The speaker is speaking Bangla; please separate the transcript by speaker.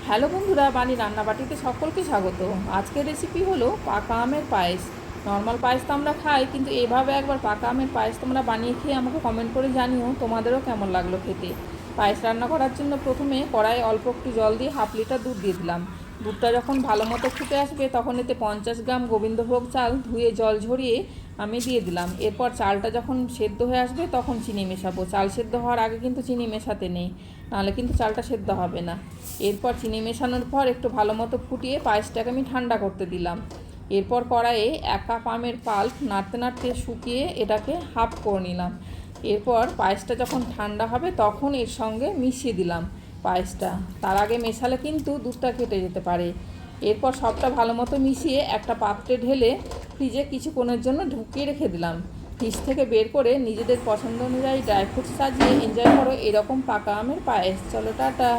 Speaker 1: হ্যালো বন্ধুরা, বাণী রান্নাবাটিতে সকলকে স্বাগত। আজকের রেসিপি হলো পাকা আমের পায়েস। নর্মাল পায়েস তো আমরা খাই, কিন্তু এভাবে একবার পাকা আমের পায়েস তোমরা বানিয়ে খেয়ে আমাকে কমেন্ট করে জানিও তোমাদেরও কেমন লাগলো খেতে। পায়েস রান্না করার জন্য প্রথমে কড়াইয়ে অল্প একটু জল দিয়ে 1/2 লিটার দুধ দিয়ে দিলাম। দুধটা যখন ভালো মতো ফুটে আসবে তখন এতে 50 গ্রাম গোবিন্দভোগ চাল ধুয়ে জল ঝরিয়ে আমি দিয়ে দিলাম। এরপর চালটা যখন সেদ্ধ হয়ে আসবে তখন চিনি মেশাবো। চাল সেদ্ধ হওয়ার আগে কিন্তু চিনি মেশাতে নেই, নাহলে কিন্তু চালটা সেদ্ধ হবে না। এরপর চিনি মেশানোর পর একটু ভালো মতো ফুটিয়ে পায়েসটাকে আমি ঠান্ডা করতে দিলাম। এরপর কড়াইয়ে 1 কাপ আমের পাল্প নাড়তে নাড়তে শুকিয়ে এটাকে হাফ করে নিলাম। এরপর পায়েসটা যখন ঠান্ডা হবে তখন এর সঙ্গে মিশিয়ে দিলাম পায়েসটা। তার আগে মেশালে কিন্তু দুধটা কেটে যেতে পারে। এরপর সবটা ভালো মতো মিশিয়ে একটা পাত্রে ঢেলে ফ্রিজে কিছুক্ষণের জন্য ঢুকিয়ে রেখে দিলাম। ফ্রিজ থেকে বের করে নিজেদের পছন্দ অনুযায়ী ড্রাই ফ্রুটস সাজিয়ে এনজয় করো এরকম পাকা আমের পায়েস। চলো টাটা।